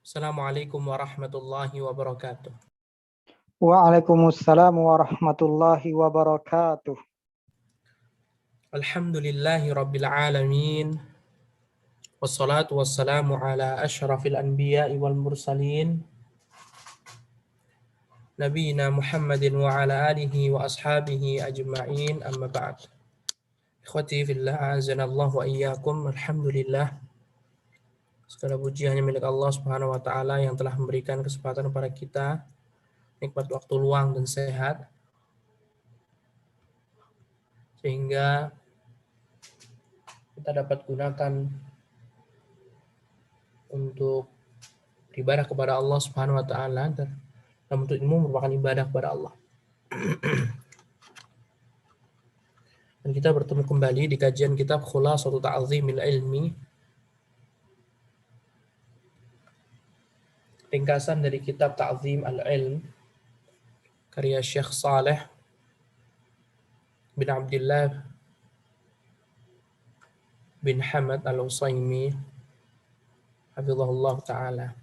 Assalamualaikum warahmatullahi wabarakatuh. Waalaikumsalam warahmatullahi wabarakatuh. Alhamdulillahi rabbil alamin. Wassalatu wassalamu ala ashrafil anbiya'i wal mursalin. Nabiyina Muhammadin wa ala alihi wa ashabihi ajma'in, amma ba'd. Ikhwati fillah, azanallahu wa iyyakum. Alhamdulillah, segala puji hanya milik Allah Subhanahu wa taala yang telah memberikan kesempatan kepada kita nikmat waktu luang dan sehat sehingga kita dapat gunakan untuk ibadah kepada Allah Subhanahu wa taala, dan dalam bentuk ilmu merupakan ibadah kepada Allah. Dan kita bertemu kembali di kajian kitab Khulasatul Ta'zimil Ilmi, ringkasan dari kitab Ta'zim al-Ilm karya Syekh Saleh bin Abdullah bin Hamad al-Utsaimin hafizahullah ta'ala.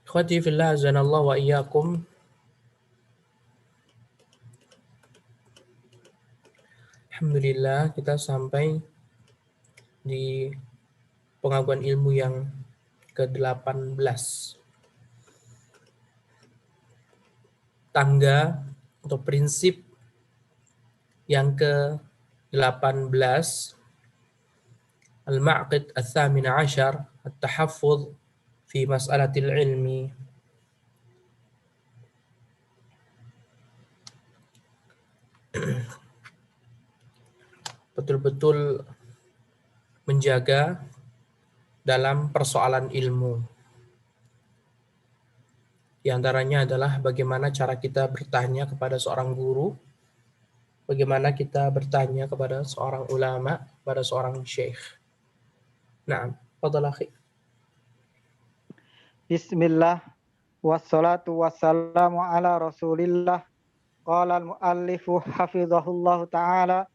Ikhwati fillah, azanallahu wa iyyakum. Alhamdulillah, kita sampai di pengakuan ilmu yang ke-18. Tangga atau prinsip yang ke-18, al-ma'qid ats-tsamin 'ashar, at-tahaffuz fi mas'alatil ilmi. Betul-betul menjaga dalam persoalan ilmu. Di antaranya adalah bagaimana cara kita bertanya kepada seorang guru, bagaimana kita bertanya kepada seorang ulama, kepada seorang syekh. Naam, fadhal akhi. Bismillah, wassalatu wassalamu ala rasulillah. Qala al-muallifu hafizahullahu ta'ala,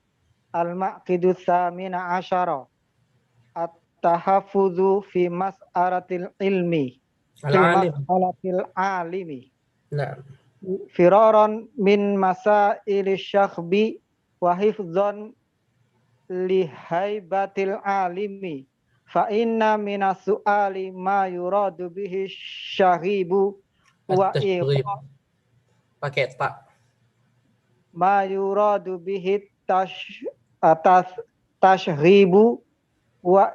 al-ma'qidu tsamina asyara, at-tahaffuzu fi mas'alatil ilmi, mas'alatil alimi. Naam. Firaran min masaili syakhbi wa hifdzan li haibatil alimi. Fa inna minas su'ali ma yuradu bihi syaghibu wa pakai tak, ma yuradu bihi tashghibu wa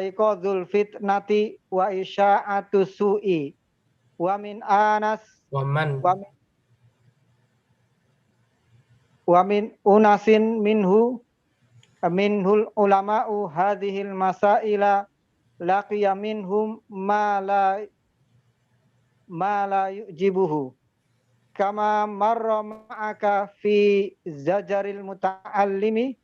iqadzul fitnati wa isya'atu su'i wa min anas wa min unasin minhul ulama'u hadhil masaila laqiya minhum ma la yujibuhu kama marra ma'aka fi zajaril muta'allimi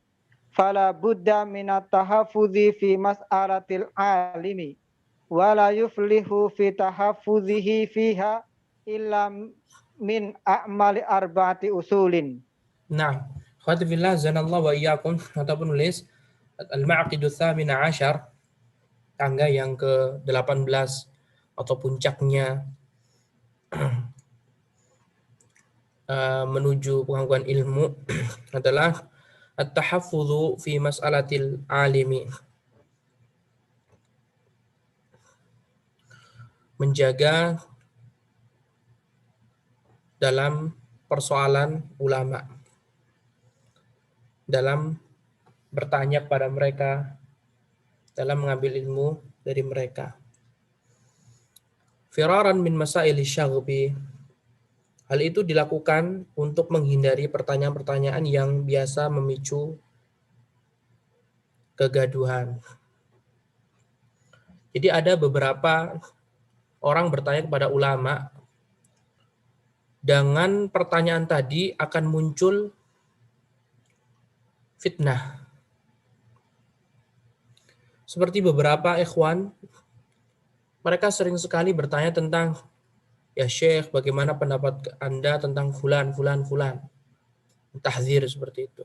fala budda minat tahaffuzi fi mas'alatil alimi wala yuflihu fi tahaffuzihi fiha illa min a'mali arba'ati usulin. Nah, khawati fillah, zanallahu wa iyyakum, atau penulis al-ma'qidu tsamina asyar, tangga yang ke-18 atau puncaknya menuju pengakuan ilmu adalah at-tahaffudzu fi mas'alatil alimi, menjaga dalam persoalan ulama, dalam bertanya kepada mereka, dalam mengambil ilmu dari mereka. Firaran min masaili syaghbi, hal itu dilakukan untuk menghindari pertanyaan-pertanyaan yang biasa memicu kegaduhan. Jadi ada beberapa orang bertanya kepada ulama, dengan pertanyaan tadi akan muncul fitnah. Seperti beberapa ikhwan, mereka sering sekali bertanya tentang, ya Syekh, bagaimana pendapat Anda tentang fulan. tahdzir seperti itu.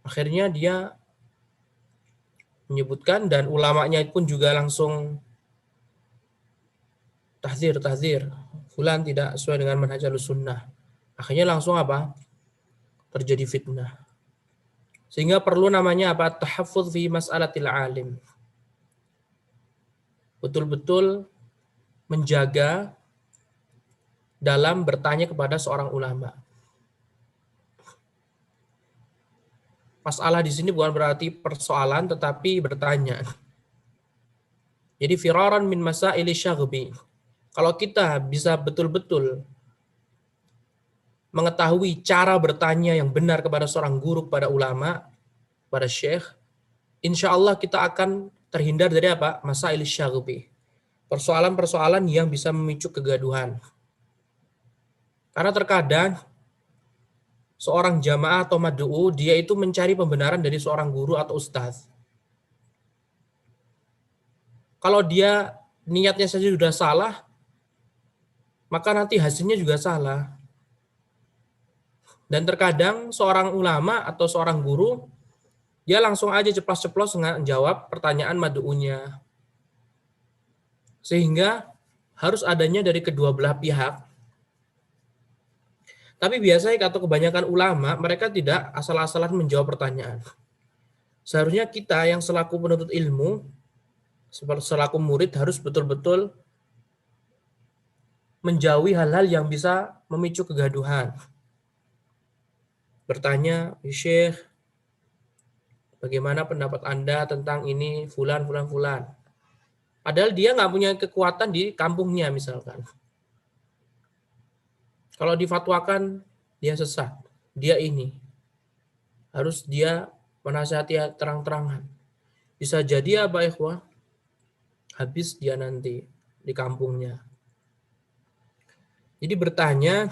Akhirnya dia menyebutkan dan ulamanya pun juga langsung tahdzir, fulan tidak sesuai dengan manhaj sunnah. Akhirnya langsung apa? Terjadi fitnah. Sehingga perlu namanya apa? Tahaffuz fi mas'alatil alim. Betul-betul menjaga dalam bertanya kepada seorang ulama. Masalah di sini bukan berarti persoalan, tetapi bertanya. Jadi firaran min masaili syaghbi. Kalau kita bisa betul-betul mengetahui cara bertanya yang benar kepada seorang guru, kepada ulama, kepada syekh, insya Allah kita akan terhindar dari apa? Masail syaghbi. Persoalan-persoalan yang bisa memicu kegaduhan. Karena terkadang seorang jamaah atau mad'u, dia itu mencari pembenaran dari seorang guru atau ustaz. Kalau dia niatnya saja sudah salah, maka nanti hasilnya juga salah. Dan terkadang seorang ulama atau seorang guru, dia langsung aja ceplos-ceplos menjawab pertanyaan mad'unya. Sehingga harus adanya dari kedua belah pihak. Tapi biasanya atau kebanyakan ulama, mereka tidak asal-asalan menjawab pertanyaan. Seharusnya kita yang selaku penuntut ilmu, selaku murid harus betul-betul menjauhi hal-hal yang bisa memicu kegaduhan. Bertanya, Syekh, bagaimana pendapat Anda tentang ini, fulan. Padahal dia nggak punya kekuatan di kampungnya misalkan. Kalau difatwakan, dia sesat. Dia ini. Harus dia menasihati terang-terangan. Bisa jadi apa ikhwah? Habis dia nanti di kampungnya. Jadi bertanya,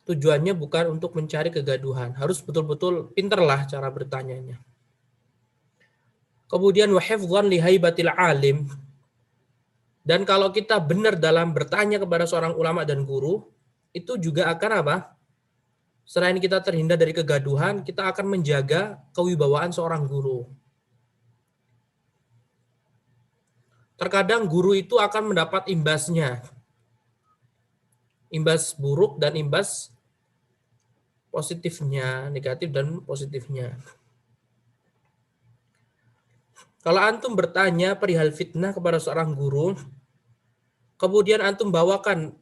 tujuannya bukan untuk mencari kegaduhan. Harus betul-betul pinterlah cara bertanyanya. Kemudian wahifdhan lihaibatil alim. Dan kalau kita benar dalam bertanya kepada seorang ulama dan guru, itu juga akan apa? Selain kita terhindar dari kegaduhan, kita akan menjaga kewibawaan seorang guru. Terkadang guru itu akan mendapat imbasnya. Imbas buruk dan imbas positifnya, negatif dan positifnya. Kalau antum bertanya perihal fitnah kepada seorang guru, kemudian antum bawakan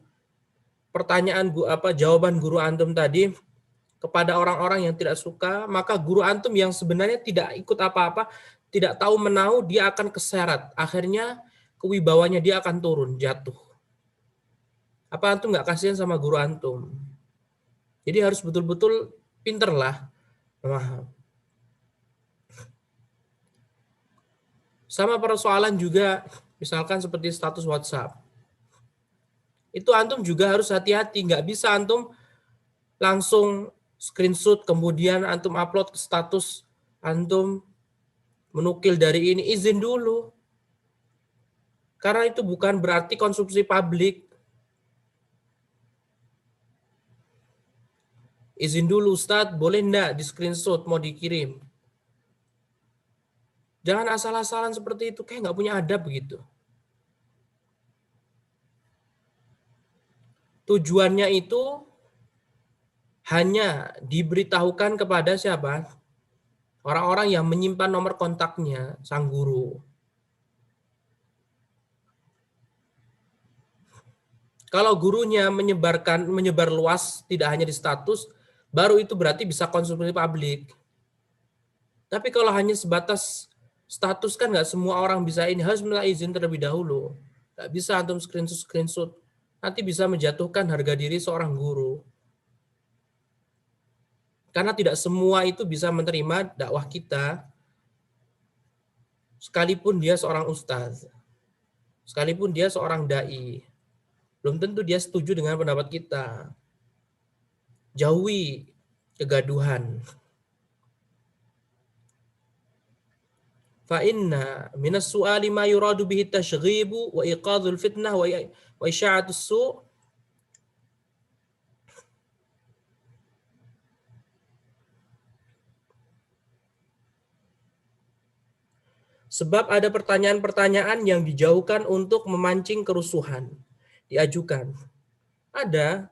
pertanyaan jawaban guru antum tadi kepada orang-orang yang tidak suka, maka guru antum yang sebenarnya tidak ikut apa-apa, tidak tahu menau, dia akan keseret. Akhirnya kewibawanya dia akan turun, jatuh. Apa antum nggak kasihan sama guru antum? Jadi harus betul-betul pinterlah memaham. Sama persoalan juga, misalkan seperti status WhatsApp. Itu antum juga harus hati-hati, nggak bisa antum langsung screenshot kemudian antum upload ke status antum menukil dari ini, izin dulu. Karena itu bukan berarti konsumsi publik. Izin dulu Ustadz, boleh enggak di screenshot mau dikirim? Jangan asal-asalan seperti itu, kayak nggak punya adab begitu. Tujuannya itu hanya diberitahukan kepada siapa? Orang-orang yang menyimpan nomor kontaknya, sang guru. Kalau gurunya menyebar luas, tidak hanya di status, baru itu berarti bisa konsumsi publik. Tapi kalau hanya sebatas status kan nggak semua orang bisa ini, harus minta izin terlebih dahulu. Nggak bisa antum screenshot. Nanti bisa menjatuhkan harga diri seorang guru. Karena tidak semua itu bisa menerima dakwah kita, sekalipun dia seorang ustaz, sekalipun dia seorang da'i. Belum tentu dia setuju dengan pendapat kita. Jauhi kegaduhan. Fa inna minas su'ali ma yuradu bihi tashghibu wa iqadhul fitnah wa isya'atus su'. Sebab ada pertanyaan-pertanyaan yang dijauhkan untuk memancing kerusuhan. Diajukan. Ada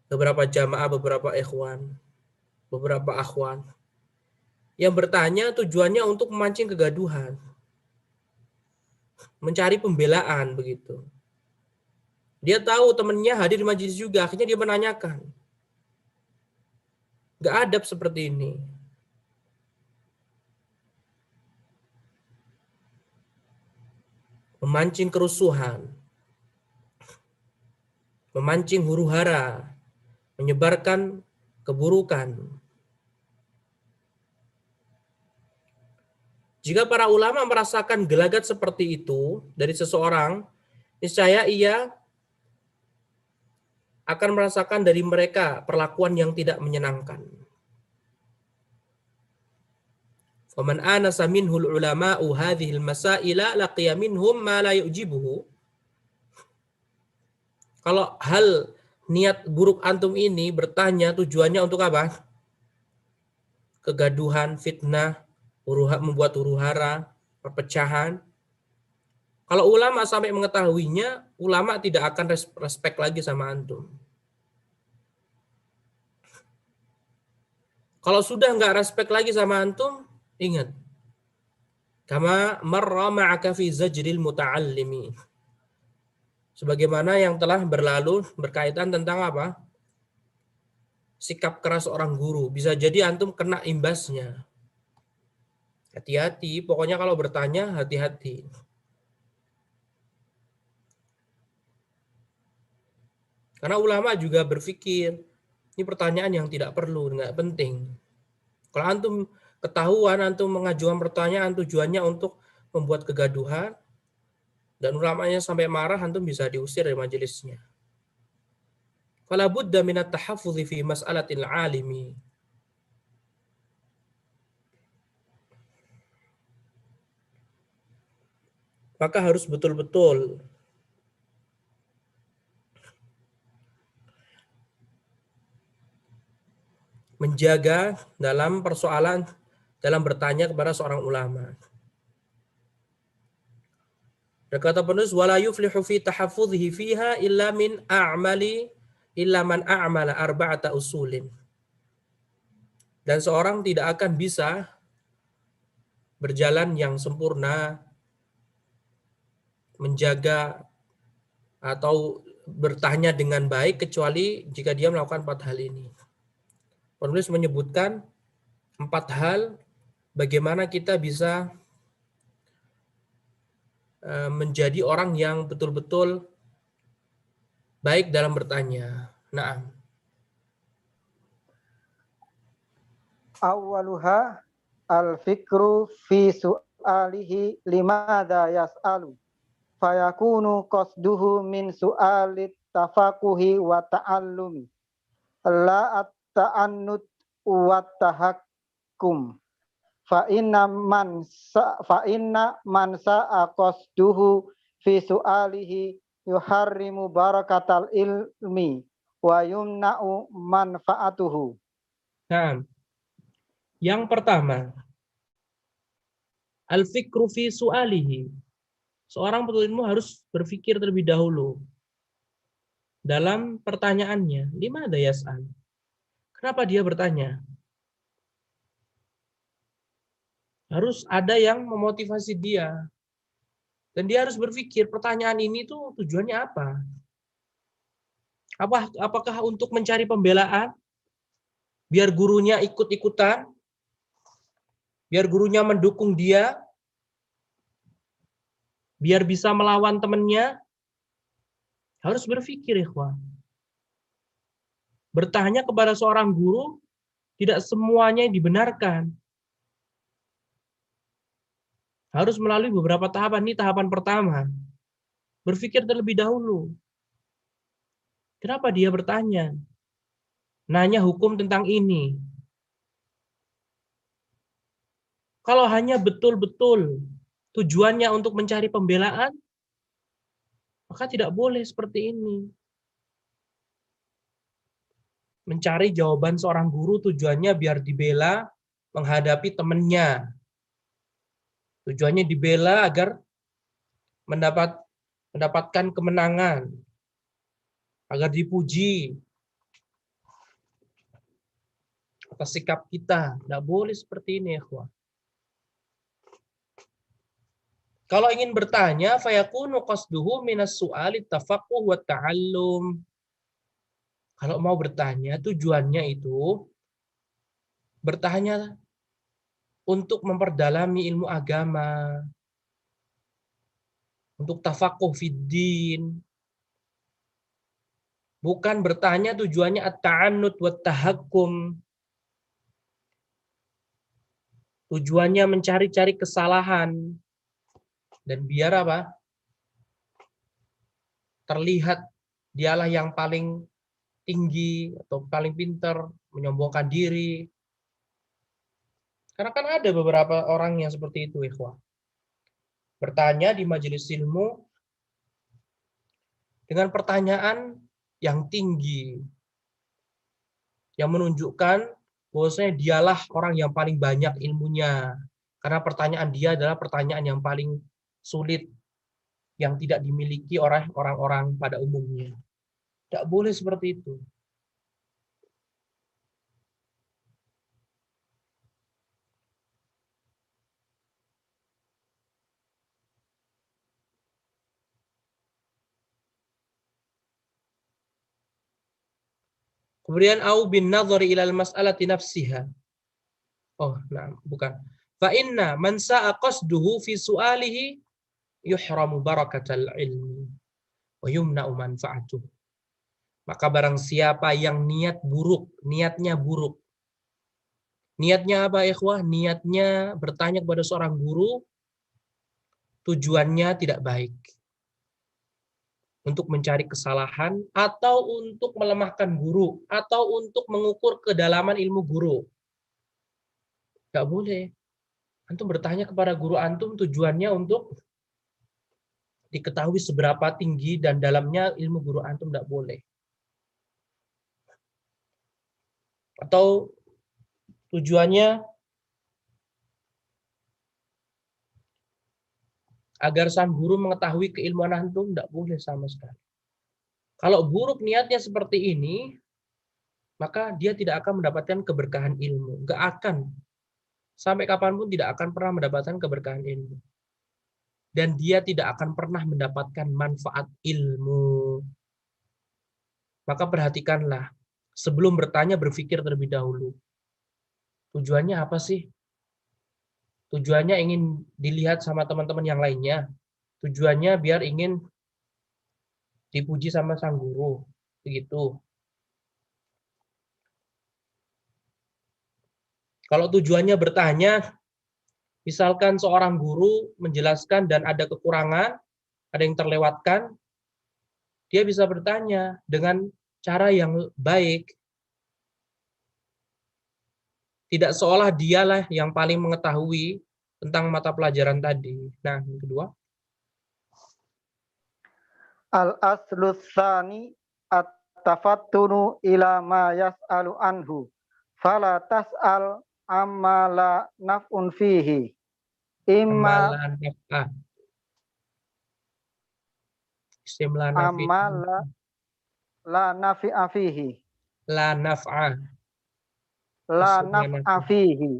beberapa jamaah, beberapa ikhwan, beberapa akhwan yang bertanya tujuannya untuk memancing kegaduhan. Mencari pembelaan begitu. Dia tahu temannya hadir di majelis juga, akhirnya dia menanyakan. Gak adab seperti ini. Memancing kerusuhan, memancing huru-hara, menyebarkan keburukan. Jika para ulama merasakan gelagat seperti itu dari seseorang, niscaya ia akan merasakan dari mereka perlakuan yang tidak menyenangkan. Faman anasa minhul ulama'u hadhil masaila laqiya minhum ma la yujibuhu. Kalau hal niat buruk antum ini bertanya tujuannya untuk apa? Kegaduhan, fitnah, membuat huru-hara, perpecahan. Kalau ulama sampai mengetahuinya, ulama tidak akan respect lagi sama antum. Kalau sudah nggak respect lagi sama antum, ingat. Kama marra ma'aka fi zajril muta'allimi. Sebagaimana yang telah berlalu berkaitan tentang apa? Sikap keras seorang guru. Bisa jadi antum kena imbasnya. Hati-hati, pokoknya kalau bertanya hati-hati. Karena ulama juga berpikir, ini pertanyaan yang tidak perlu, nggak penting. Kalau antum ketahuan, antum mengajukan pertanyaan tujuannya untuk membuat kegaduhan, dan ulamanya sampai marah, antum bisa diusir dari majelisnya. Fala budda minat tahaffudhi fi mas'alatil alimi. Maka harus betul-betul menjaga dalam persoalan, dalam bertanya kepada seorang ulama. Dan kata penulis, wala yuflihu fi tahaffudhihi fiha illa man a'mala arba'ata usulin. Dan seorang tidak akan bisa berjalan yang sempurna, menjaga atau bertanya dengan baik kecuali jika dia melakukan 4 hal ini. Penulis menyebutkan 4 hal bagaimana kita bisa menjadi orang yang betul-betul baik dalam bertanya. Naam. Awwaluha al-fikru fi su'alihi limadha yas'alu. Fayakunu qasduhu min su'alit tafakuhi wa ta'allumi. La at-ta'annud wa tahakkum. Fa inna man sa'a qasduhu fi su'alihi yuharrimu barakatal ilmi wa yumna'u manfaatuhu. Nah, yang pertama, al-fikru fi su'alihi. Seorang penuntut ilmu harus berpikir terlebih dahulu dalam pertanyaannya. Limada yas'al? Kenapa dia bertanya? Harus ada yang memotivasi dia. Dan dia harus berpikir pertanyaan ini tuh tujuannya apa? Apakah untuk mencari pembelaan? Biar gurunya ikut-ikutan? Biar gurunya mendukung dia? Biar bisa melawan temannya? Harus berpikir, ikhwan. Bertanya kepada seorang guru tidak semuanya dibenarkan. Harus melalui beberapa tahapan. Ini tahapan pertama. Berpikir terlebih dahulu. Kenapa dia bertanya? Nanya hukum tentang ini. Kalau hanya betul-betul tujuannya untuk mencari pembelaan, maka tidak boleh seperti ini. Mencari jawaban seorang guru tujuannya biar dibela menghadapi temannya. Tujuannya dibela agar mendapatkan kemenangan, agar dipuji atas sikap kita. Tidak boleh seperti ini, ikhwah. Kalau ingin bertanya, fayakunu qasduhu minas su'ali tafaqquh wa ta'allum. Kalau mau bertanya, tujuannya itu bertanya untuk memperdalami ilmu agama, untuk tafaqquh fiddin. Bukan bertanya tujuannya at-ta'annud wa tahakkum. Tujuannya mencari-cari kesalahan. Dan biar apa? Terlihat dialah yang paling tinggi atau paling pintar, menyombongkan diri. Karena kan ada beberapa orang yang seperti itu, ikhwah. Bertanya di majelis ilmu dengan pertanyaan yang tinggi, yang menunjukkan bahwasanya dialah orang yang paling banyak ilmunya. Karena pertanyaan dia adalah pertanyaan yang paling sulit, yang tidak dimiliki oleh orang-orang pada umumnya. Tidak boleh seperti itu. Kemudian au bin nadhari ilal mas'alati nafsiha. Oh, nah, bukan. Fa inna man sa'a qasduhu fi su'alihi yuhramu barakatal ilmi wa yumna'u manfa'atuh. Maka barang siapa yang niatnya buruk. Niatnya apa, ikhwah? Niatnya bertanya kepada seorang guru, tujuannya tidak baik. Untuk mencari kesalahan, atau untuk melemahkan guru, atau untuk mengukur kedalaman ilmu guru. Nggak boleh. Antum bertanya kepada guru antum tujuannya untuk diketahui seberapa tinggi dan dalamnya ilmu guru antum, nggak boleh. Atau tujuannya agar sang guru mengetahui keilmuan antum, tidak boleh sama sekali. Kalau buruk niatnya seperti ini, maka dia tidak akan mendapatkan keberkahan ilmu. Nggak akan. Sampai kapanpun tidak akan pernah mendapatkan keberkahan ilmu. Dan dia tidak akan pernah mendapatkan manfaat ilmu. Maka perhatikanlah, sebelum bertanya berpikir terlebih dahulu. Tujuannya apa sih? Tujuannya ingin dilihat sama teman-teman yang lainnya. Tujuannya biar ingin dipuji sama sang guru. Begitu. Kalau tujuannya bertanya, misalkan seorang guru menjelaskan dan ada kekurangan, ada yang terlewatkan, dia bisa bertanya dengan cara yang baik. Tidak seolah dialah yang paling mengetahui tentang mata pelajaran tadi. Nah, yang kedua. Al-aslu tsani at-tafattunu ila ma yas'alu anhu. Fala tas'al amma la naf'un fihi. Imma Amalan naf'ah. Isim la nafi. amma la nafi'a fihi. La naf'ah. La Isim la naf'a nafi. fihi.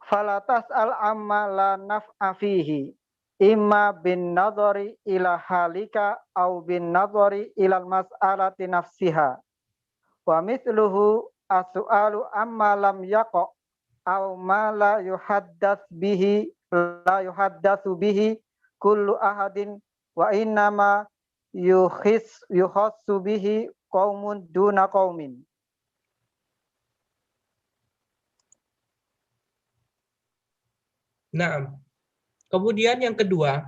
Fala tas'al amma la naf'a fihi. Imma bin nadhari ila halika au bin nadhari ila mas'alati nafsiha. Wa mithluhu as-su'alu amma lam yaqa au ma la yuhaddatsu bihi kullu ahadin wa innama yukhassu bihi qaumun duna qaumin. Nah, kemudian yang kedua,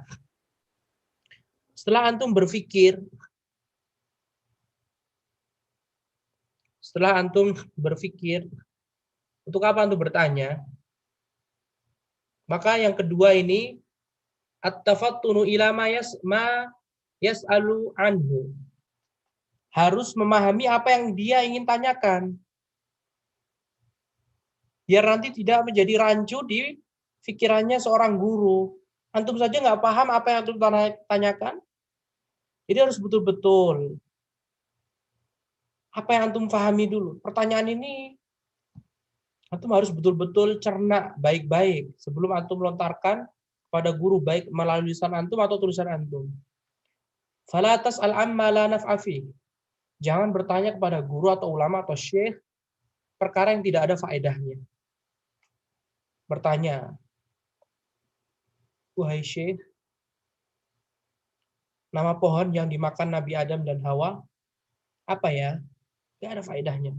setelah antum berpikir, untuk apa antum bertanya? Maka yang kedua ini, at-tafattunu ila ma yas'alu anhu. Harus memahami apa yang dia ingin tanyakan. Biar nanti tidak menjadi rancu di pikirannya seorang guru. Antum saja nggak paham apa yang antum tanyakan. Jadi harus betul-betul apa yang antum pahami dulu. Pertanyaan ini antum harus betul-betul cerna baik-baik sebelum antum lontarkan pada guru, baik melalui lisan antum atau tulisan antum. Fala tas'al amma la naf'a fi. Jangan bertanya kepada guru atau ulama atau syekh perkara yang tidak ada faedahnya. Bertanya, wahai syekh, nama pohon yang dimakan Nabi Adam dan Hawa apa ya? Tidak ada faedahnya.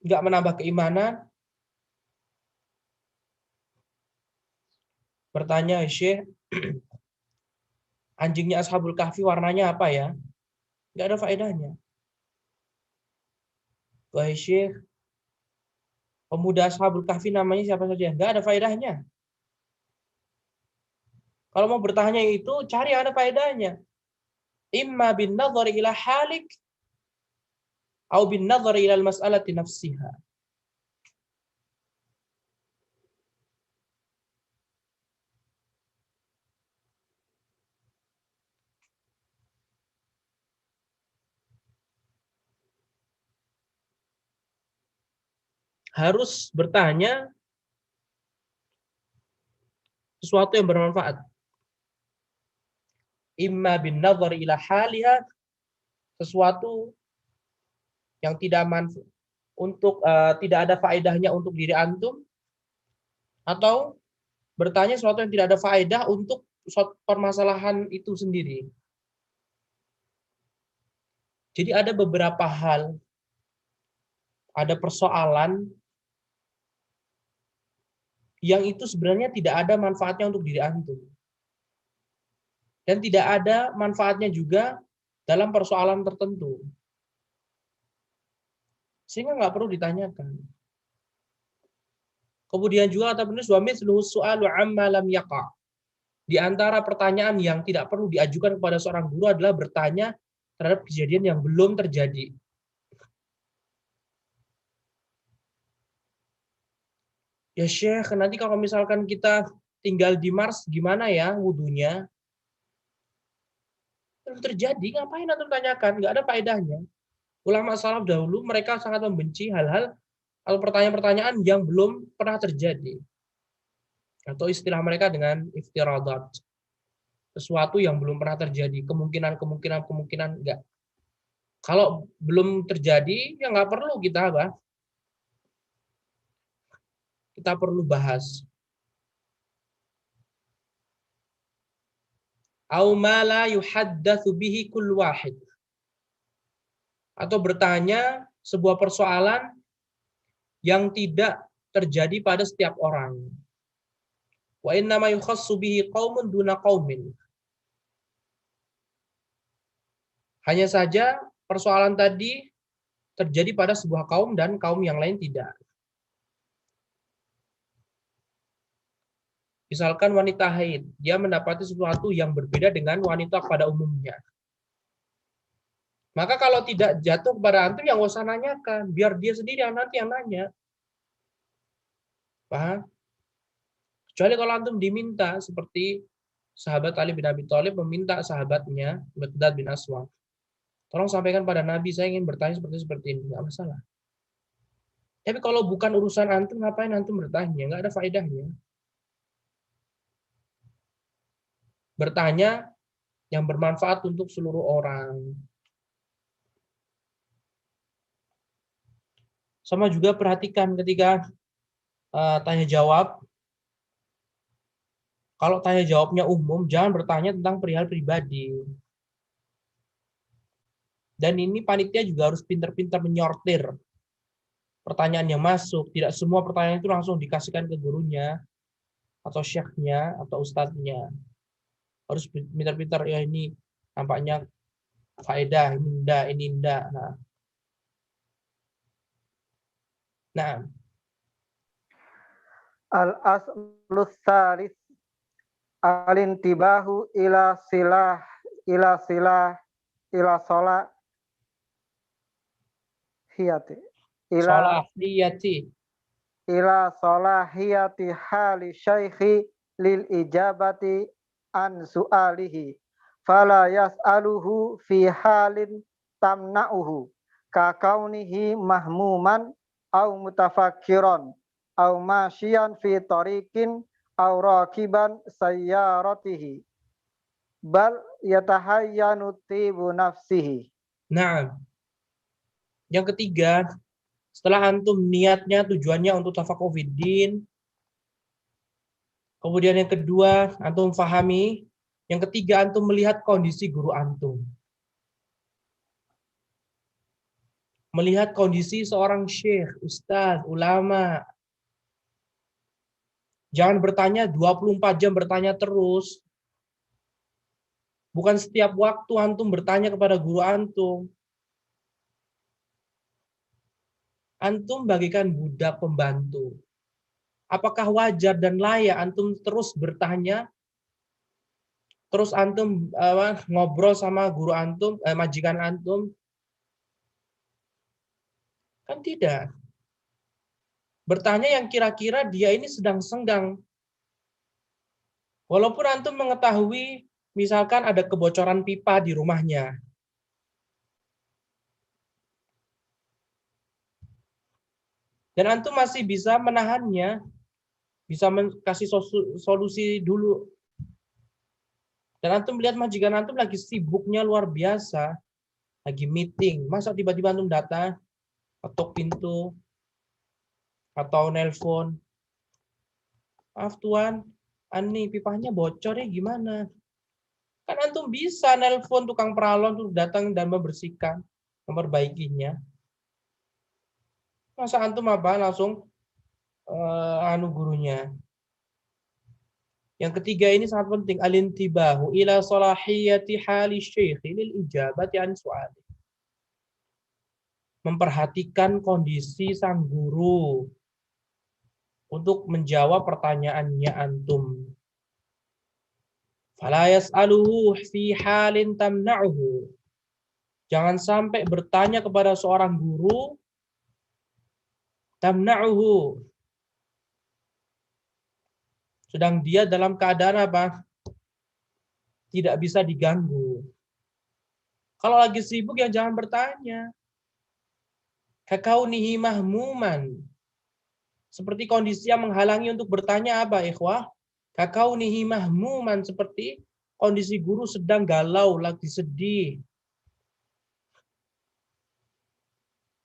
Nggak menambah keimanan. Bertanya, syekh, anjingnya Ashabul Kahfi warnanya apa ya? Nggak ada faedahnya. Wahai syekh, pemuda Ashabul Kahfi namanya siapa saja? Nggak ada faedahnya. Kalau mau bertanya itu, cari yang ada faedahnya. Imma bin nadhari ila halik, au bin nadhari ila al-mas'alati nafsiha. Harus bertanya sesuatu yang bermanfaat. Imma bin nadhari ila haliha, sesuatu yang tidak manfaat untuk tidak ada faedahnya untuk diri antum, atau bertanya sesuatu yang tidak ada faedah untuk permasalahan itu sendiri. Jadi ada beberapa hal, ada persoalan yang itu sebenarnya tidak ada manfaatnya untuk diri antum. Dan tidak ada manfaatnya juga dalam persoalan tertentu. Sehingga nggak perlu ditanyakan. Kemudian juga kata penulis, wa mithluhu su'alu amma lam yaqa. Di antara pertanyaan yang tidak perlu diajukan kepada seorang guru adalah bertanya terhadap kejadian yang belum terjadi. Ya Syekh, nanti kalau misalkan kita tinggal di Mars, gimana ya wudunya? Belum terjadi, ngapain antum tanyakan? Nggak ada faedahnya. Ulama salaf dahulu, mereka sangat membenci hal-hal atau pertanyaan-pertanyaan yang belum pernah terjadi. Atau istilah mereka dengan iftiradat. Sesuatu yang belum pernah terjadi. Kemungkinan enggak. Kalau belum terjadi, ya nggak perlu kita perlu bahas. Au ma la yuhaddatsu bihi kull wahid. Atau bertanya sebuah persoalan yang tidak terjadi pada setiap orang. Wa inna ma yukhassu bihi qaumun duna qaumin. Hanya saja persoalan tadi terjadi pada sebuah kaum dan kaum yang lain tidak. Misalkan wanita haid, dia mendapati sesuatu yang berbeda dengan wanita pada umumnya. Maka kalau tidak jatuh kepada antum, yang nggak usah nanyakan, biar dia sendiri yang nanti yang nanya. Paham? Kecuali kalau antum diminta, seperti sahabat Ali bin Abi Thalib meminta sahabatnya Miqdad bin Aswad, tolong sampaikan pada Nabi, saya ingin bertanya seperti ini, nggak masalah. Tapi kalau bukan urusan antum, ngapain antum bertanya? Nggak ada faedahnya. Bertanya yang bermanfaat untuk seluruh orang. Sama juga perhatikan ketika tanya jawab. Kalau tanya jawabnya umum, jangan bertanya tentang perihal pribadi. Dan ini panitia juga harus pintar-pintar menyortir pertanyaan yang masuk. Tidak semua pertanyaan itu langsung dikasihkan ke gurunya, atau syekhnya, atau ustadznya. Harus pintar-pintar, ya ini nampaknya faedah, ini enggak. Nah. Al-aslus tsalits al-intibahu ila sholah hiyati. Sholah hiyati. ila salahiyati hali syaikhi lil ijabati an su'alihi fala yas'aluhu fi halin tamna'uhu ka kaunihi mahmuman au mutafakkiran au masyian fi tariqin au rakiban sayyaratihi bal yatahayyanu tibu nafsihi. Nah, yang ketiga, setelah antum niatnya tujuannya untuk tafaqquh fiddin, kemudian yang kedua antum fahami, yang ketiga antum melihat kondisi guru antum. Melihat kondisi seorang syekh, ustadz, ulama. Jangan bertanya 24 jam bertanya terus. Bukan setiap waktu antum bertanya kepada guru antum. Antum bagikan budak pembantu. Apakah wajar dan layak antum terus bertanya? Terus antum ngobrol sama guru antum, majikan antum? Kan tidak. Bertanya yang kira-kira dia ini sedang senggang. Walaupun antum mengetahui misalkan ada kebocoran pipa di rumahnya. Dan antum masih bisa menahannya, bisa kasih solusi dulu. Dan antum melihat majikan antum lagi sibuknya luar biasa, lagi meeting. Masa tiba-tiba antum datang, ketuk pintu, atau nelpon. Maaf tuan, ani pipanya bocor ya gimana? Kan antum bisa nelpon tukang peralon untuk datang dan membersihkan, memperbaikinya. Masa antum apa langsung gurunya. Yang ketiga ini sangat penting, alintibahu ila salahiyati hali syekhi lil ijabati an su'ali. Memperhatikan kondisi sang guru untuk menjawab pertanyaannya antum. Fala yas'aluhu fi halin tamna'uhu. Jangan sampai bertanya kepada seorang guru tamna'uhu, sedang dia dalam keadaan apa? Tidak bisa diganggu. Kalau lagi sibuk ya jangan bertanya. Kakaunihi mahmuman. Seperti kondisi yang menghalangi untuk bertanya apa, ikhwah? Kakaunihi mahmuman, seperti kondisi guru sedang galau, lagi sedih.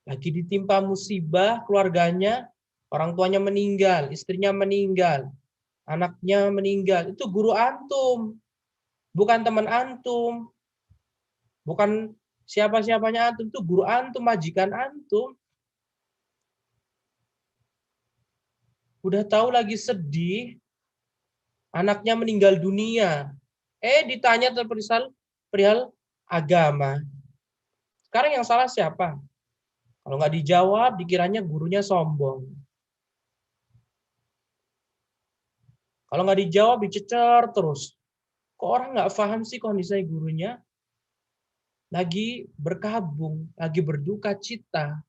Lagi ditimpa musibah, keluarganya, orang tuanya meninggal, istrinya meninggal, anaknya meninggal. Itu guru antum, bukan teman antum, bukan siapa-siapanya antum, itu guru antum, majikan antum. Udah tahu lagi sedih, anaknya meninggal dunia. Ditanya perihal agama. Sekarang yang salah siapa? Kalau nggak dijawab, dikiranya gurunya sombong. Kalau nggak dijawab, dicecer terus. Kok orang nggak paham sih kondisi gurunya? Lagi berkabung, lagi berduka cita.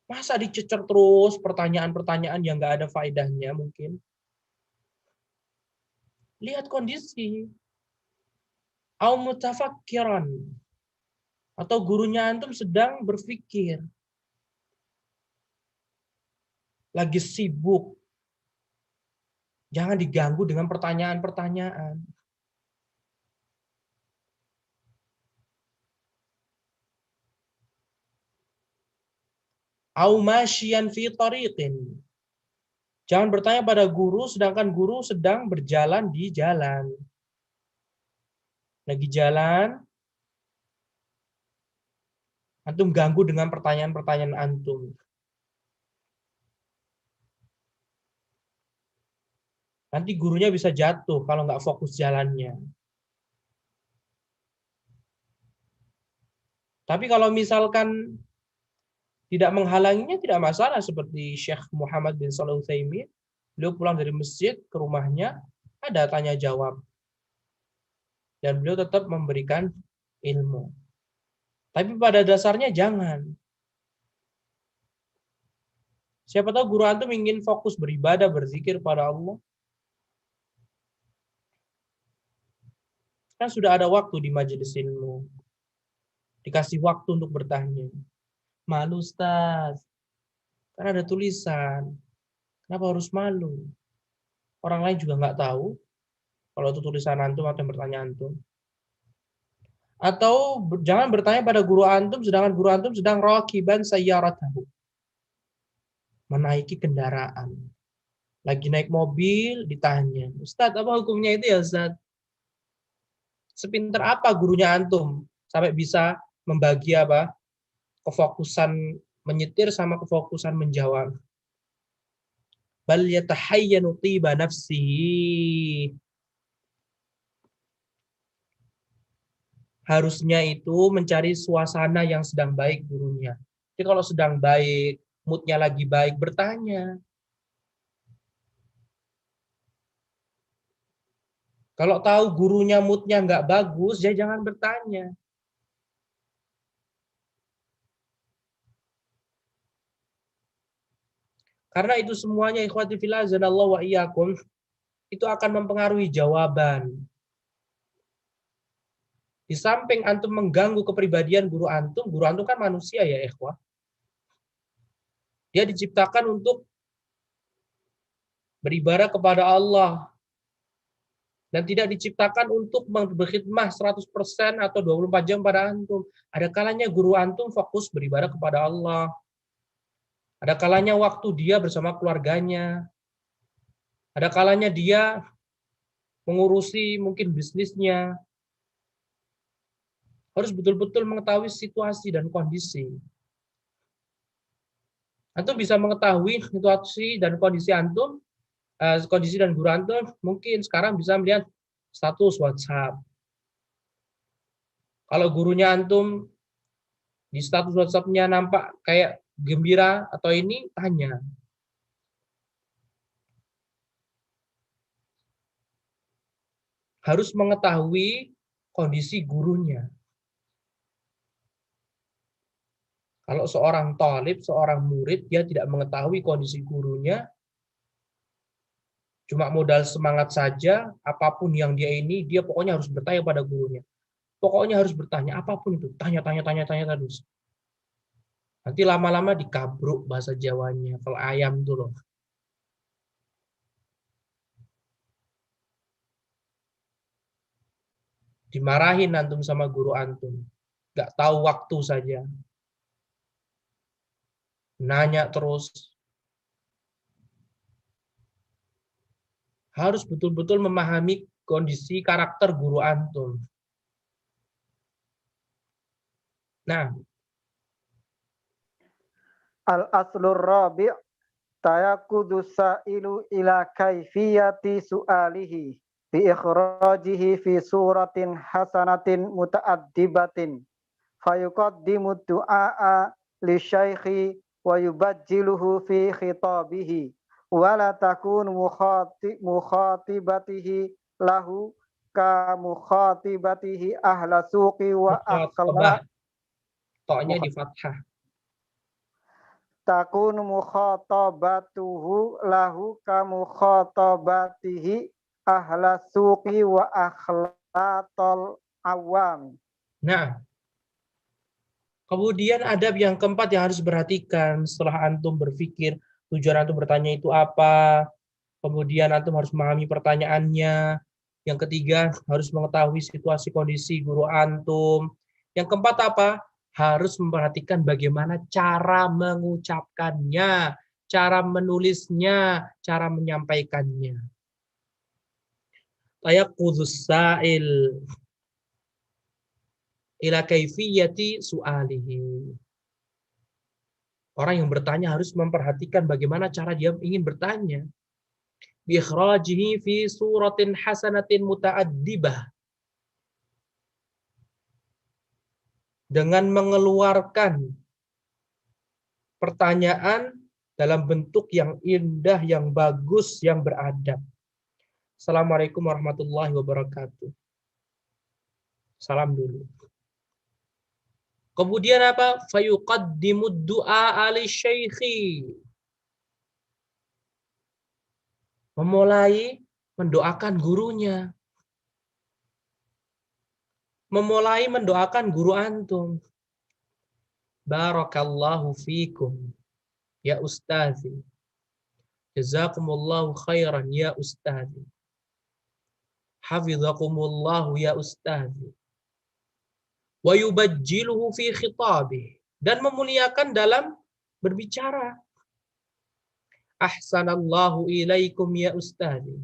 Masa dicecer terus pertanyaan-pertanyaan yang nggak ada faedahnya mungkin? Lihat kondisi. Au mutafakkiran. Atau gurunya antum sedang berpikir. Lagi sibuk. Jangan diganggu dengan pertanyaan-pertanyaan. Au masyian fi tariqin. Jangan bertanya pada guru sedangkan guru sedang berjalan di jalan. Lagi jalan, antum ganggu dengan pertanyaan-pertanyaan antum. Nanti gurunya bisa jatuh kalau nggak fokus jalannya. Tapi kalau misalkan tidak menghalanginya, tidak masalah. Seperti Syekh Muhammad bin Shalih Utsaimin, beliau pulang dari masjid ke rumahnya, ada tanya jawab. Dan beliau tetap memberikan ilmu. Tapi pada dasarnya jangan. Siapa tahu guru antum ingin fokus beribadah, berzikir pada Allah. Kan sudah ada waktu di majelis ilmu. Dikasih waktu untuk bertanya. Malu Ustaz. Kan ada tulisan. Kenapa harus malu? Orang lain juga nggak tahu kalau itu tulisan antum atau yang bertanya antum. Atau jangan bertanya pada guru antum sedangkan guru antum sedang rakiban sayyaratahu. Menaiki kendaraan. Lagi naik mobil ditanya, Ustaz apa hukumnya itu ya Ustaz? Sepinter apa gurunya antum sampai bisa membagi apa? Kefokusan menyetir sama kefokusan menjawab. Bal yatahayyanu tiba nafsihi. Harusnya itu mencari suasana yang sedang baik gurunya. Jadi kalau sedang baik, moodnya lagi baik, bertanya. Kalau tahu gurunya moodnya nggak bagus, ya jangan bertanya. Karena itu semuanya ikhwati fillah azanallahu wa iyyakum itu akan mempengaruhi jawaban. Di samping antum mengganggu kepribadian guru antum kan manusia ya ikhwah. Dia diciptakan untuk beribadah kepada Allah dan tidak diciptakan untuk berkhidmah 100% atau 24 jam pada antum. Ada kalanya guru antum fokus beribadah kepada Allah. Ada kalanya waktu dia bersama keluarganya. Ada kalanya dia mengurusi mungkin bisnisnya. Harus betul-betul mengetahui situasi dan kondisi. Antum bisa mengetahui situasi dan kondisi antum, kondisi dan guru antum, mungkin sekarang bisa melihat status WhatsApp. Kalau gurunya antum di status WhatsApp-nya nampak kayak gembira atau ini, tanya. Harus mengetahui kondisi gurunya. Kalau seorang talib, seorang murid, dia tidak mengetahui kondisi gurunya, cuma modal semangat saja, apapun yang dia pokoknya harus bertanya pada gurunya. Pokoknya harus bertanya, apapun itu. Tanya terus. Nanti lama-lama dikabruk bahasa Jawanya. Kalau ayam itu loh. Dimarahin antum sama guru antum. Gak tahu waktu saja. Nanya terus. Harus betul-betul memahami kondisi karakter guru antum. Nah, Al-aslur rabi' tayakudu sa'ilu ila kaifiyati su'alihi bi ikhrajihi fi suratin hasanatin muta'addibatin fayuqaddimu du'a'a li syaikhi wa yubajjiluhu fi khitabihi wa la takun mukhatibatihi lahu ka mukhatibatihi ahla suqi wa akhlaq toknya di fathah. takunu mukhatabatuhu lahu ka mukhatabatihi ahla suqi wa akhlaqal awam. Nah, kemudian adab yang keempat yang harus diperhatikan setelah antum berpikir tujuan antum bertanya itu apa. Kemudian antum harus memahami pertanyaannya. Yang ketiga, harus mengetahui situasi kondisi guru antum. Yang keempat apa? Harus memperhatikan bagaimana cara mengucapkannya, cara menulisnya, cara menyampaikannya. Tayaqudzus sa'il ila kaifiyati su'alihi. Orang yang bertanya harus memperhatikan bagaimana cara dia ingin bertanya. Bi ikhrajihi fi suratin hasanatin muta'addibah. Dengan mengeluarkan pertanyaan dalam bentuk yang indah, yang bagus, yang beradab. Assalamualaikum warahmatullahi wabarakatuh. Salam dulu. Kemudian apa? Fayuqaddimud du'a ali syaikhi. memulai mendoakan gurunya, memulai mendoakan guru antum. Barakallahu fikum ya ustazi. Jazakumullahu khairan ya ustazi. Hafizakumullahu ya ustazi. Wa yubajjiluhu fi khitabih, dan memuliakan dalam berbicara. Ahsanallahu ilaikum ya ustazi.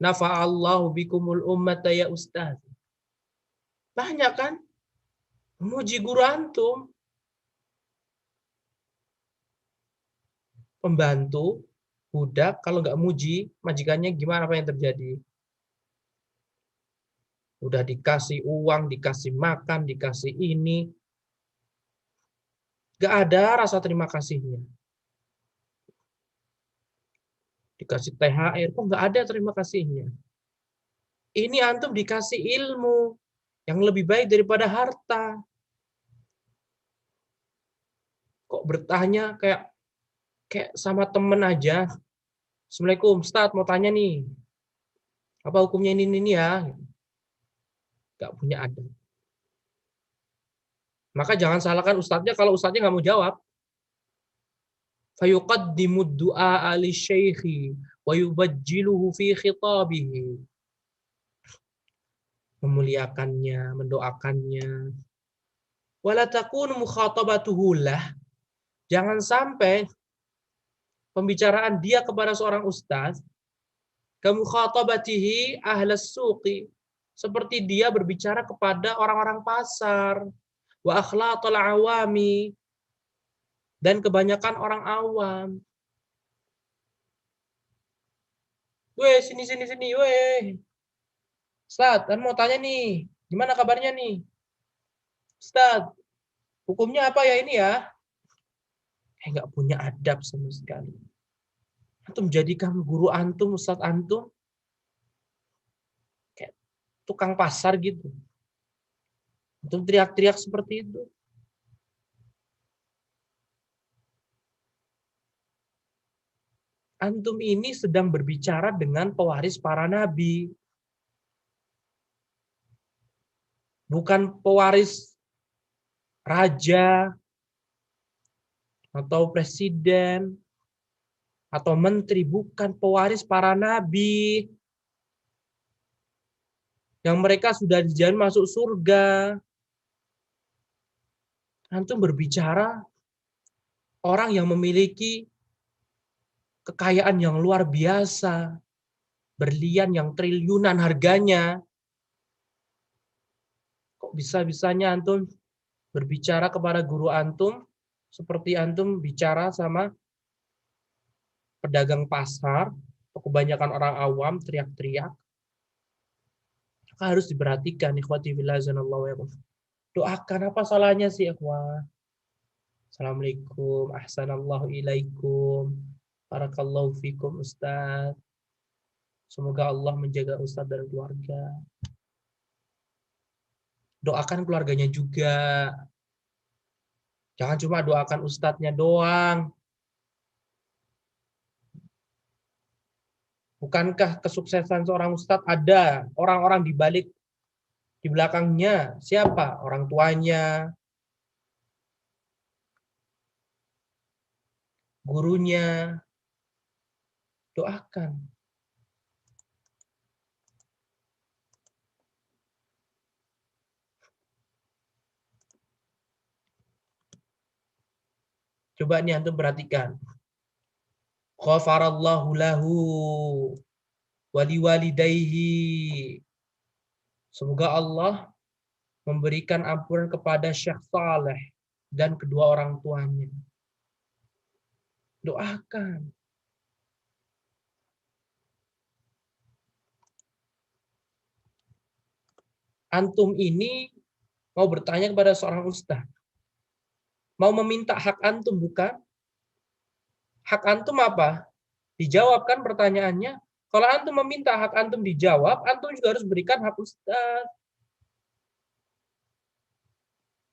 Nafa'allahu bikumul ummata ya ustazi. Banyak kan? Memuji guru antum. Pembantu, budak, kalau nggak muji majikannya gimana, apa yang terjadi? Udah dikasih uang, dikasih makan, dikasih ini. Nggak ada rasa terima kasihnya. Dikasih THR, kok nggak ada terima kasihnya. Ini antum dikasih ilmu yang lebih baik daripada harta. Kok bertanya kayak sama temen aja. Assalamualaikum, Ustaz, mau tanya nih. Apa hukumnya ini ya? Gak punya adab. Maka jangan salahkan ustadznya kalau ustadznya nggak mau jawab. Fayuqaddimud du'a ali syaikhi wa yubajjiluhu fi khitabihi. Memuliakannya, mendoakannya. Wala takunu mukhatabatuhu lah. Jangan sampai pembicaraan dia kepada seorang ustaz kamukhatabatihi ahlas suqi, seperti dia berbicara kepada orang-orang pasar, wa akhlaqal awami, dan kebanyakan orang awam. Weh, sini, weh. Ustaz, kan mau tanya nih, gimana kabarnya nih? Ustaz, hukumnya apa ya ini ya? Nggak punya adab sama sekali. Antum jadikan guru antum, ustaz antum, kayak tukang pasar gitu. Antum teriak-teriak seperti itu. Antum ini sedang berbicara dengan pewaris para nabi. Bukan pewaris raja, atau presiden, atau menteri, bukan pewaris para nabi yang mereka sudah dijamin masuk surga. Antum berbicara orang yang memiliki kekayaan yang luar biasa, berlian yang triliunan harganya. Kok bisa-bisanya antum berbicara kepada guru antum seperti antum bicara sama pedagang pasar, atau kebanyakan orang awam teriak-teriak? Maka harus diperhatikan, ikhwati fillah azanallahu wa iyyakum. Doakan, apa salahnya sih, ikhwah? Assalamualaikum, ahsanallahu ilaikum, barakallahu fikum Ustaz. Semoga Allah menjaga Ustaz dan keluarga. Doakan keluarganya juga. Jangan cuma doakan ustadznya doang. Bukankah kesuksesan seorang ustadz ada orang-orang di belakangnya? Siapa? Orang tuanya, gurunya. Doakan. Coba nih antum perhatikan. Ghafarallahu lahu waliwalidayhi. Semoga Allah memberikan ampunan kepada Syekh Saleh dan kedua orang tuanya. Doakan. Antum ini mau bertanya kepada seorang ustaz. Mau meminta hak antum, bukan? Hak antum apa? Dijawabkan pertanyaannya. Kalau antum meminta hak antum dijawab, antum juga harus berikan hak ustaz.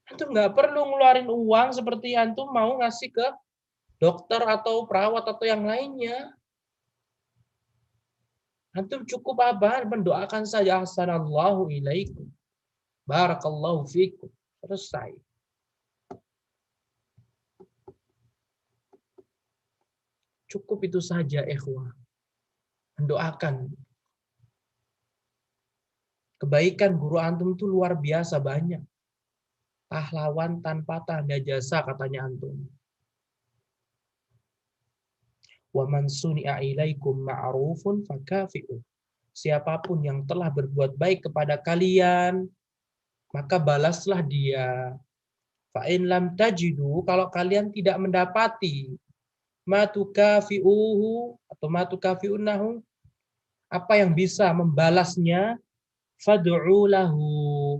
Antum nggak perlu ngeluarin uang seperti antum mau ngasih ke dokter atau perawat atau yang lainnya. Antum cukup apa? Mendoakan saja, ahsanallahu ilaikum, barakallahu fikum. Selesai. Cukup itu saja, ikhwah. Mendoakan. Kebaikan guru antum itu luar biasa banyak. Pahlawan tanpa tanda jasa, katanya antum. Wa man suni'a ilaikum ma'rufun fakafi'u. Siapapun yang telah berbuat baik kepada kalian, maka balaslah dia. Fa in lam tajidu, kalau kalian tidak mendapati ma tukafi'uhu atau ma tukafi'unahu, apa yang bisa membalasnya, fad'u lahu,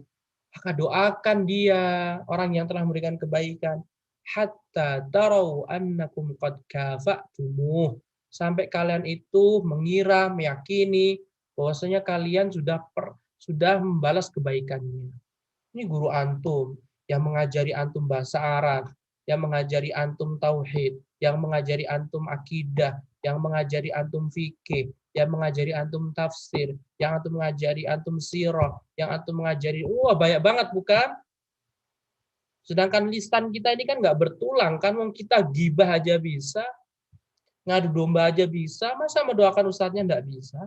maka doakan dia, orang yang telah memberikan kebaikan, hatta tarau annakum qad kafa'tumuh, sampai kalian itu mengira, meyakini bahwasanya kalian sudah membalas kebaikannya. Ini guru antum yang mengajari antum bahasa Arab, yang mengajari antum tauhid, yang mengajari antum akidah, yang mengajari antum fikih, yang mengajari antum tafsir, yang antum mengajari antum sirah, yang antum mengajari, banyak banget bukan? Sedangkan lisan kita ini kan nggak bertulang kan, kita gibah aja bisa, ngadu domba aja bisa, masa mendoakan ustadznya nggak bisa?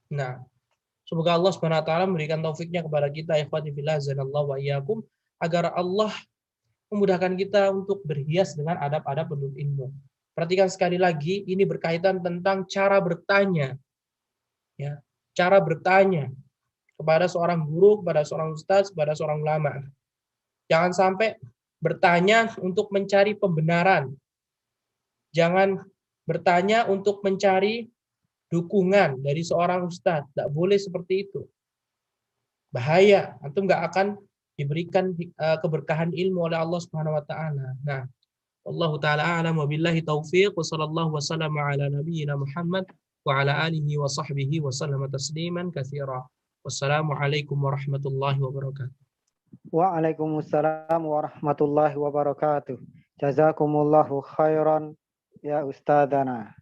Nah, semoga Allah Subhanahu wa taala memberikan taufiknya kepada kita, ikhwati fillah azanallahu wa iyyakum, agar Allah memudahkan kita untuk berhias dengan adab-adab penuntut ilmu. Perhatikan sekali lagi, ini berkaitan tentang cara bertanya. Ya, cara bertanya kepada seorang guru, kepada seorang ustaz, kepada seorang ulama. Jangan sampai bertanya untuk mencari pembenaran. Jangan bertanya untuk mencari dukungan dari seorang ustaz. Tidak boleh seperti itu. Bahaya, antum nggak akan diberikan keberkahan ilmu oleh Allah Subhanahu wa taala. Nah, wallahu taala a'lam wa billahi taufiq wa sallallahu wa sallama ala nabiyyina Muhammad wa ala alihi wa sahbihi wa sallama tasliman katsira. Wassalamualaikum warahmatullahi wabarakatuh. Waalaikumsalam warahmatullahi wabarakatuh. Jazakumullahu khairan ya ustadzana.